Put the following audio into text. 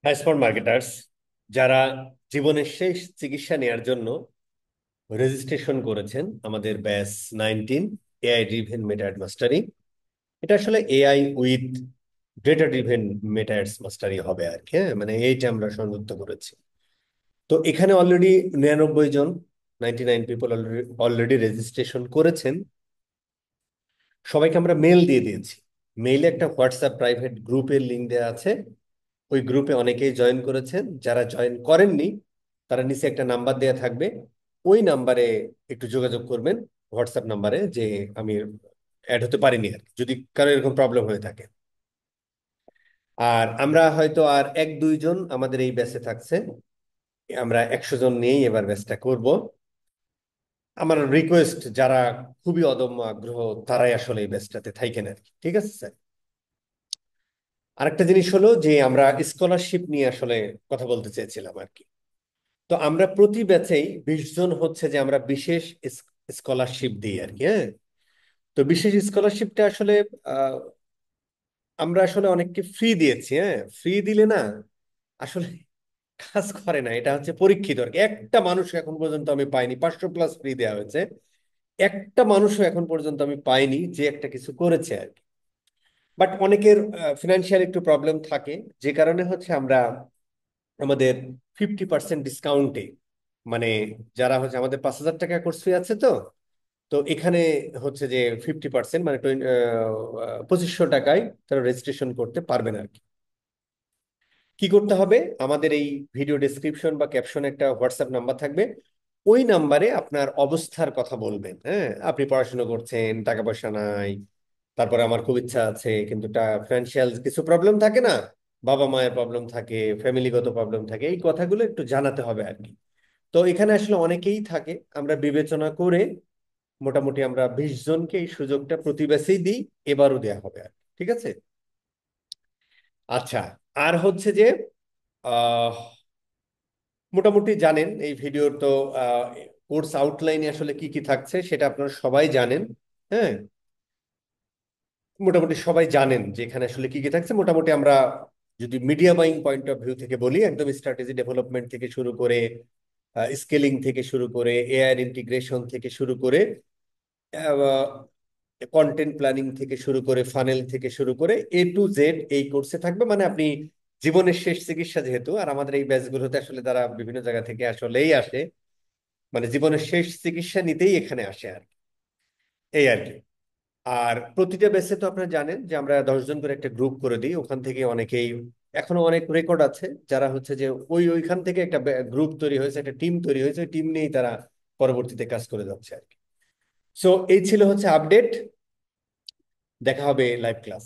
হ্যাঁ, smart marketers যারা জীবনের শেষ চিকিৎসা নেওয়ার জন্য রেজিস্ট্রেশন করেছেন আমাদের ব্যাচ 19 এআই ড্রিভেন মেটা মাস্টারি। এটা আসলে এআই উইথ ডেটা ড্রিভেন মেটা মাস্টারি হবে আর কি। হ্যাঁ, মানে এইটা আমরা সংযুক্ত করেছি। তো এখানে অলরেডি 99 জন, 99 পিপল অলরেডি রেজিস্ট্রেশন করেছেন। সবাইকে আমরা মেল দিয়ে দিয়েছি। মেইলে একটা হোয়াটসঅ্যাপ প্রাইভেট গ্রুপের লিঙ্ক দেওয়া আছে। ওই গ্রুপে অনেকেই জয়েন করেছেন, যারা জয়েন করেননি তারা নিচে একটা নাম্বার দেয়া থাকবে। ওই নাম্বারে একটু যোগাযোগ করবেন, হোয়াটসঅ্যাপ নাম্বারে, যে আমি অ্যাড হতে পারিনি আর কি, যদি কারো এরকম প্রবলেম হয়ে থাকে। আর আমরা হয়তো আর 1-2 জন আমাদের এই ব্যাচে থাকছে। আমরা 100 জন নিয়েই এবার ব্যাচটা করব। আমার রিকোয়েস্ট, যারা খুবই অদম্য আগ্রহ তারাই আসলে এই ব্যাচটাতে থাকেন আর কি। ঠিক আছে স্যার? আরেকটা জিনিস হলো যে আমরা স্কলারশিপ নিয়ে আসলে কথা বলতে চেয়েছিলাম আর কি। তো আমরা প্রতি ব্যাচেই 20 জন হচ্ছে যে আমরা বিশেষ স্কলারশিপ দিই আর কি। হ্যাঁ, তো বিশেষ স্কলারশিপটা আসলে আহ, আমরা আসলে অনেককে ফ্রি দিয়েছি। হ্যাঁ, ফ্রি দিলে না আসলে কাজ করে না, এটা হচ্ছে পরীক্ষিত আর কি। একটা মানুষ এখন পর্যন্ত আমি পাইনি, 500+ ফ্রি দেওয়া হয়েছে, একটা মানুষও এখন পর্যন্ত আমি পাইনি যে একটা কিছু করেছে আর কি। বাট অনেকের ফিনান্সিয়াল একটু প্রবলেম থাকে, যে কারণে হচ্ছে আমরা আমাদের 50% ডিসকাউন্টে, মানে যারা হচ্ছে আমাদের 5,000 টাকা কোর্স ফি আছে, তো তো এখানে হচ্ছে যে 50% মানে 2500 টাকায় তারা রেজিস্ট্রেশন করতে পারবেন আর কি। কি করতে হবে? আমাদের এই ভিডিও ডেসক্রিপশন বা ক্যাপশনে একটা হোয়াটসঅ্যাপ নাম্বার থাকবে। ওই নাম্বারে আপনার অবস্থার কথা বলবেন। হ্যাঁ, আপনি পড়াশোনা করছেন, টাকা পয়সা নাই, তারপরে আমার খুব ইচ্ছা আছে কিন্তু ফিনান্সিয়াল কিছু প্রবলেম থাকে না, বাবা মায়ের প্রবলেম থাকে, ফ্যামিলিগত প্রবলেম থাকে, এই কথাগুলো একটু জানাতে হবে আর কি। তো এখানে আসলে অনেকেই থাকে, আমরা বিবেচনা করে মোটামুটি আমরা 20 জনকে এই সুযোগটা প্রতি ব্যাচেই দিই। এবারও দেয়া হবে আর কি। ঠিক আছে? আচ্ছা, আর হচ্ছে যে আহ মোটামুটি জানেন এই ভিডিওর তো কোর্স আউটলাইনে আসলে কি কি থাকছে সেটা আপনারা সবাই জানেন। হ্যাঁ, মোটামুটি সবাই জানেন যে এখানে আসলে কি কি থাকছে। মোটামুটি আমরা যদি media buying point of view থেকে বলি, একদম স্ট্র্যাটেজি ডেভেলপমেন্ট থেকে শুরু করে, স্কেলিং থেকে শুরু করে, এআই ইন্টিগ্রেশন থেকে শুরু করে, কন্টেন্ট প্ল্যানিং থেকে শুরু করে, ফানেল থেকে শুরু করে, A to Z এই কোর্সে থাকবে। মানে আপনি জীবনের শেষ চিকিৎসা যেহেতু, আর আমাদের এই ব্যাচগুলোতে আসলে তারা বিভিন্ন জায়গা থেকে আসলেই আসে, মানে জীবনের শেষ চিকিৎসা নিতেই এখানে আসে আর কি। এই আর কি। আর প্রতিটা ব্যাচে তো আপনারা জানেন যে আমরা 10 জন করে একটা গ্রুপ করে দিই, ওখান থেকে অনেকেই, এখনো অনেক রেকর্ড আছে যারা হচ্ছে যে ওইখান থেকে একটা গ্রুপ তৈরি হয়েছে, একটা টিম তৈরি হয়েছে, ওই টিম নিয়েই তারা পরবর্তীতে কাজ করে যাচ্ছে আর কি। সো এই ছিল হচ্ছে আপডেট। দেখা হবে লাইভ ক্লাস।